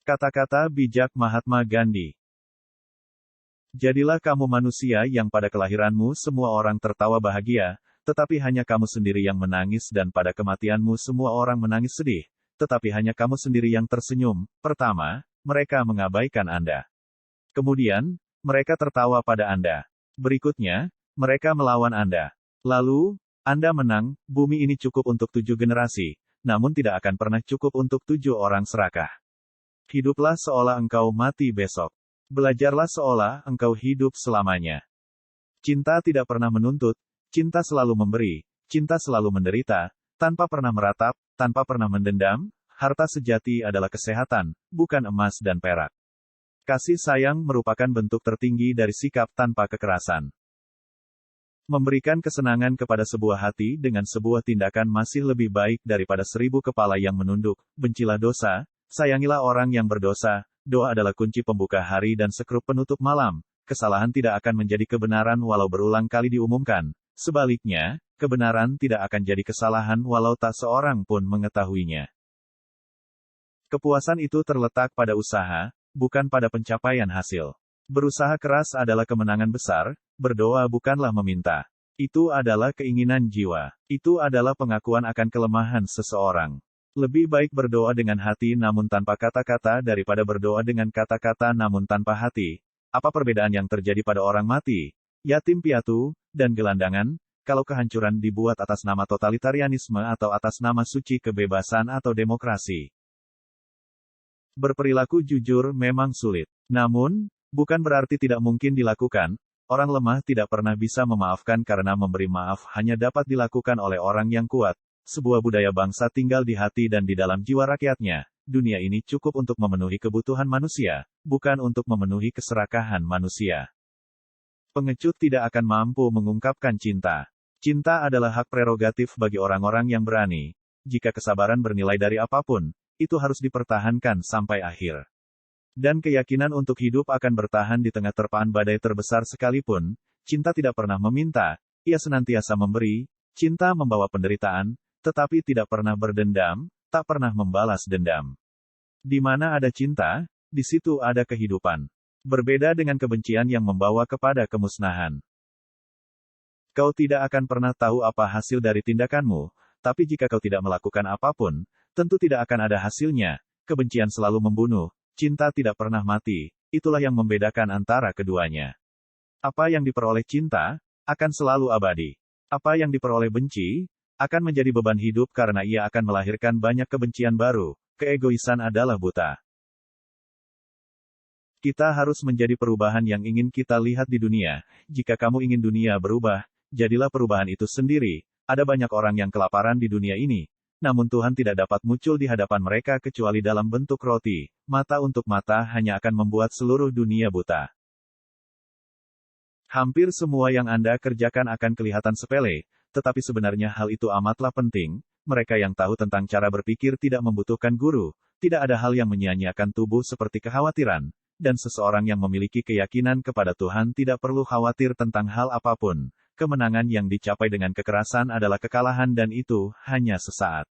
Kata-kata bijak Mahatma Gandhi. Jadilah kamu manusia yang pada kelahiranmu semua orang tertawa bahagia, tetapi hanya kamu sendiri yang menangis, dan pada kematianmu semua orang menangis sedih, tetapi hanya kamu sendiri yang tersenyum. Pertama, mereka mengabaikan Anda. Kemudian, mereka tertawa pada Anda. Berikutnya, mereka melawan Anda. Lalu, Anda menang. Bumi ini cukup untuk 7 generasi, namun tidak akan pernah cukup untuk 7 orang serakah. Hiduplah seolah engkau mati besok. Belajarlah seolah engkau hidup selamanya. Cinta tidak pernah menuntut, cinta selalu memberi, cinta selalu menderita, tanpa pernah meratap, tanpa pernah mendendam. Harta sejati adalah kesehatan, bukan emas dan perak. Kasih sayang merupakan bentuk tertinggi dari sikap tanpa kekerasan. Memberikan kesenangan kepada sebuah hati dengan sebuah tindakan masih lebih baik daripada 1000 kepala yang menunduk. Bencilah dosa, sayangilah orang yang berdosa. Doa adalah kunci pembuka hari dan sekrup penutup malam. Kesalahan tidak akan menjadi kebenaran walau berulang kali diumumkan. Sebaliknya, kebenaran tidak akan jadi kesalahan walau tak seorang pun mengetahuinya. Kepuasan itu terletak pada usaha, bukan pada pencapaian hasil. Berusaha keras adalah kemenangan besar, berdoa bukanlah meminta. Itu adalah keinginan jiwa. Itu adalah pengakuan akan kelemahan seseorang. Lebih baik berdoa dengan hati namun tanpa kata-kata daripada berdoa dengan kata-kata namun tanpa hati. Apa perbedaan yang terjadi pada orang mati, yatim piatu, dan gelandangan, kalau kehancuran dibuat atas nama totalitarianisme atau atas nama suci kebebasan atau demokrasi? Berperilaku jujur memang sulit. Namun, bukan berarti tidak mungkin dilakukan. Orang lemah tidak pernah bisa memaafkan karena memberi maaf hanya dapat dilakukan oleh orang yang kuat. Sebuah budaya bangsa tinggal di hati dan di dalam jiwa rakyatnya. Dunia ini cukup untuk memenuhi kebutuhan manusia, bukan untuk memenuhi keserakahan manusia. Pengecut tidak akan mampu mengungkapkan cinta. Cinta adalah hak prerogatif bagi orang-orang yang berani. Jika kesabaran bernilai dari apapun, itu harus dipertahankan sampai akhir. Dan keyakinan untuk hidup akan bertahan di tengah terpaan badai terbesar sekalipun. Cinta tidak pernah meminta, ia senantiasa memberi. Cinta membawa penderitaan, tetapi tidak pernah berdendam, tak pernah membalas dendam. Di mana ada cinta, di situ ada kehidupan. Berbeda dengan kebencian yang membawa kepada kemusnahan. Kau tidak akan pernah tahu apa hasil dari tindakanmu, tapi jika kau tidak melakukan apapun, tentu tidak akan ada hasilnya. Kebencian selalu membunuh, cinta tidak pernah mati, itulah yang membedakan antara keduanya. Apa yang diperoleh cinta, akan selalu abadi. Apa yang diperoleh benci, akan menjadi beban hidup karena ia akan melahirkan banyak kebencian baru. Keegoisan adalah buta. Kita harus menjadi perubahan yang ingin kita lihat di dunia. Jika kamu ingin dunia berubah, jadilah perubahan itu sendiri. Ada banyak orang yang kelaparan di dunia ini, namun Tuhan tidak dapat muncul di hadapan mereka kecuali dalam bentuk roti. Mata untuk mata hanya akan membuat seluruh dunia buta. Hampir semua yang Anda kerjakan akan kelihatan sepele, tetapi sebenarnya hal itu amatlah penting. Mereka yang tahu tentang cara berpikir tidak membutuhkan guru. Tidak ada hal yang menyia-nyiakan tubuh seperti kekhawatiran. Dan seseorang yang memiliki keyakinan kepada Tuhan tidak perlu khawatir tentang hal apapun. Kemenangan yang dicapai dengan kekerasan adalah kekalahan dan itu hanya sesaat.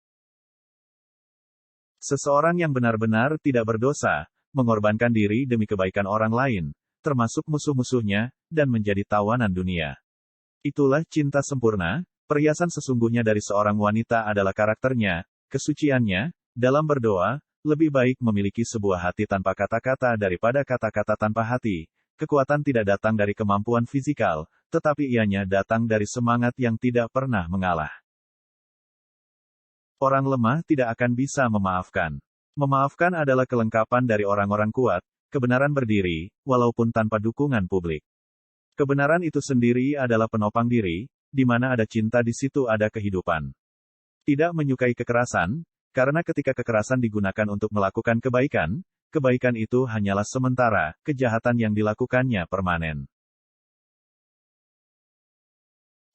Seseorang yang benar-benar tidak berdosa, mengorbankan diri demi kebaikan orang lain, termasuk musuh-musuhnya, dan menjadi tawanan dunia. Itulah cinta sempurna. Perhiasan sesungguhnya dari seorang wanita adalah karakternya, kesuciannya. Dalam berdoa, lebih baik memiliki sebuah hati tanpa kata-kata daripada kata-kata tanpa hati. Kekuatan tidak datang dari kemampuan fisikal, tetapi ianya datang dari semangat yang tidak pernah mengalah. Orang lemah tidak akan bisa memaafkan. Memaafkan adalah kelengkapan dari orang-orang kuat. Kebenaran berdiri, walaupun tanpa dukungan publik. Kebenaran itu sendiri adalah penopang diri. Di mana ada cinta di situ ada kehidupan. Tidak menyukai kekerasan, karena ketika kekerasan digunakan untuk melakukan kebaikan, kebaikan itu hanyalah sementara, kejahatan yang dilakukannya permanen.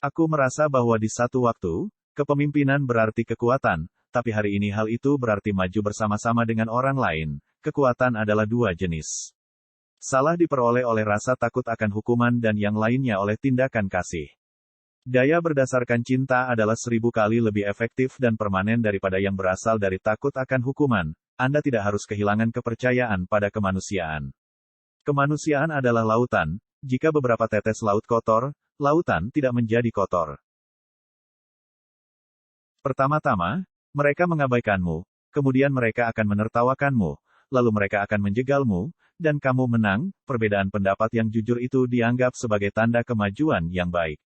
Aku merasa bahwa di satu waktu, kepemimpinan berarti kekuatan, tapi hari ini hal itu berarti maju bersama-sama dengan orang lain. Kekuatan adalah 2 jenis. Salah diperoleh oleh rasa takut akan hukuman dan yang lainnya oleh tindakan kasih. Daya berdasarkan cinta adalah 1000 kali lebih efektif dan permanen daripada yang berasal dari takut akan hukuman. Anda tidak harus kehilangan kepercayaan pada kemanusiaan. Kemanusiaan adalah lautan. Jika beberapa tetes laut kotor, lautan tidak menjadi kotor. Pertama-tama, mereka mengabaikanmu, kemudian mereka akan menertawakanmu, lalu mereka akan menjegalmu, dan kamu menang. Perbedaan pendapat yang jujur itu dianggap sebagai tanda kemajuan yang baik.